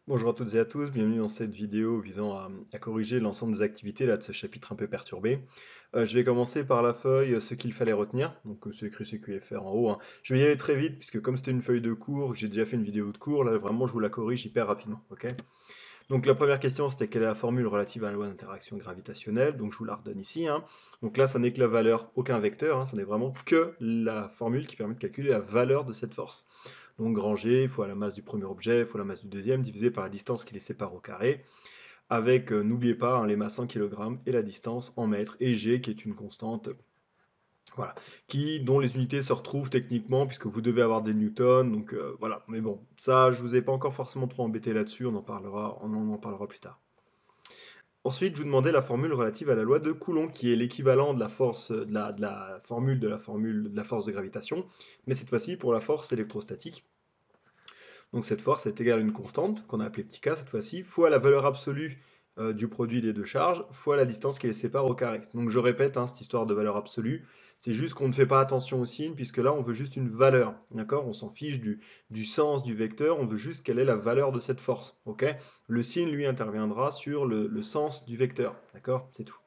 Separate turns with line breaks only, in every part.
Bonjour à toutes et à tous, bienvenue dans cette vidéo visant à corriger l'ensemble des activités là, de ce chapitre un peu perturbé. Je vais commencer par la feuille ce qu'il fallait retenir, donc c'est écrit CQFR en haut, hein. Je vais y aller très vite puisque comme c'était une feuille de cours, que j'ai déjà fait une vidéo de cours, là vraiment je vous la corrige hyper rapidement. Ok. Donc la première question c'était quelle est la formule relative à la loi d'interaction gravitationnelle, donc je vous la redonne ici, hein. Donc là ça n'est que la valeur, aucun vecteur, hein, ça n'est vraiment que la formule qui permet de calculer la valeur de cette force. Donc grand G fois la masse du premier objet fois la masse du deuxième divisé par la distance qui les sépare au carré, avec, n'oubliez pas, hein, les masses en kilogrammes et la distance en mètres, et G qui est une constante, voilà, dont les unités se retrouvent techniquement, puisque vous devez avoir des newtons, donc voilà. Mais bon, ça, je vous ai pas encore forcément trop embêté là-dessus, on en parlera plus tard. Ensuite, je vous demandais la formule relative à la loi de Coulomb, qui est l'équivalent de la force, de la force de gravitation, mais cette fois-ci pour la force électrostatique. Donc cette force est égale à une constante, qu'on a appelée petit k cette fois-ci, fois la valeur absolue du produit des deux charges, fois la distance qui les sépare au carré. Donc je répète, hein, cette histoire de valeur absolue, c'est juste qu'on ne fait pas attention au signe, puisque là on veut juste une valeur, d'accord? On s'en fiche du sens du vecteur, on veut juste quelle est la valeur de cette force, ok? Le signe, lui, interviendra sur le sens du vecteur, d'accord? C'est tout.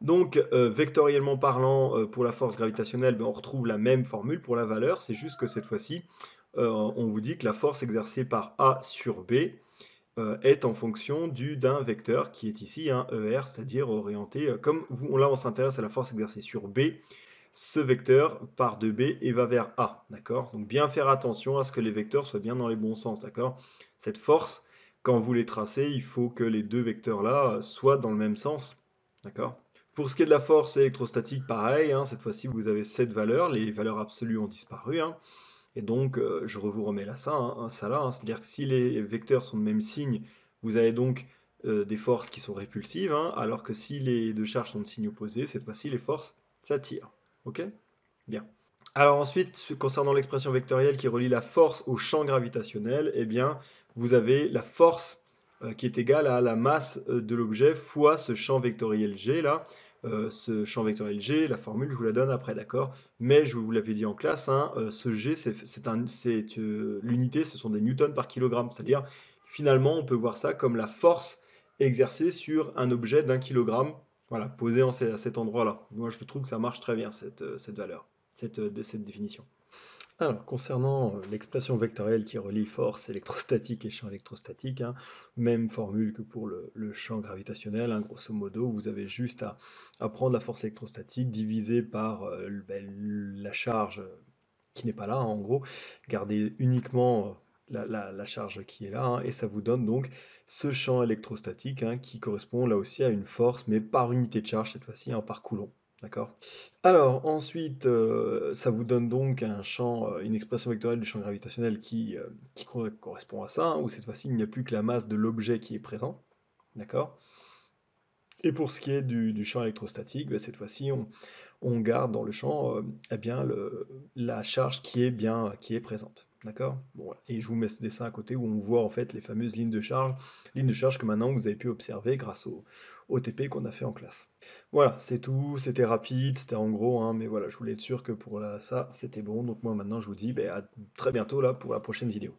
Donc, vectoriellement parlant, pour la force gravitationnelle, ben, on retrouve la même formule pour la valeur, c'est juste que cette fois-ci, on vous dit que la force exercée par A sur B est en fonction d'un vecteur qui est ici un ER, c'est-à-dire orienté, comme là on s'intéresse à la force exercée sur B, ce vecteur part de B et va vers A, d'accord? Donc bien faire attention à ce que les vecteurs soient bien dans les bons sens, d'accord? Cette force, quand vous les tracez, il faut que les deux vecteurs-là soient dans le même sens, d'accord? Pour ce qui est de la force électrostatique, pareil, hein, cette fois-ci vous avez cette valeur, les valeurs absolues ont disparu, hein, et donc je vous remets là ça, hein, ça là, hein, c'est-à-dire que si les vecteurs sont de même signe, vous avez donc des forces qui sont répulsives, hein, alors que si les deux charges sont de signe opposé, cette fois-ci les forces s'attirent. Ok? Bien. Alors ensuite, concernant l'expression vectorielle qui relie la force au champ gravitationnel, eh bien, vous avez la force qui est égale à la masse de l'objet fois ce champ vectoriel G là. Ce champ vectoriel G, la formule, je vous la donne après, d'accord? Mais je vous l'avais dit en classe, hein, ce G, l'unité, ce sont des newtons par kilogramme. C'est-à-dire, finalement, on peut voir ça comme la force exercée sur un objet d'un kilogramme, voilà, posé à cet endroit-là. Moi, je trouve que ça marche très bien, cette valeur de cette définition. Alors, concernant l'expression vectorielle qui relie force électrostatique et champ électrostatique, hein, même formule que pour le champ gravitationnel, hein, grosso modo, vous avez juste à prendre la force électrostatique divisée par la charge qui n'est pas là, hein, en gros, garder uniquement la charge qui est là, hein, et ça vous donne donc ce champ électrostatique, hein, qui correspond là aussi à une force, mais par unité de charge cette fois-ci, hein, par coulomb. D'accord? Alors ensuite, ça vous donne donc un champ, une expression vectorielle du champ gravitationnel qui correspond à ça, hein, où cette fois-ci il n'y a plus que la masse de l'objet qui est présent. D'accord? Et pour ce qui est du champ électrostatique, bah, cette fois-ci on garde dans le champ eh bien, la charge qui est présente. D'accord? Bon, voilà. Et je vous mets ce dessin à côté où on voit en fait les fameuses lignes de charge que maintenant vous avez pu observer grâce au TP qu'on a fait en classe. Voilà, c'est tout, c'était rapide, c'était en gros, hein, mais voilà, je voulais être sûr que pour ça, c'était bon. Donc moi maintenant je vous dis ben, à très bientôt là pour la prochaine vidéo.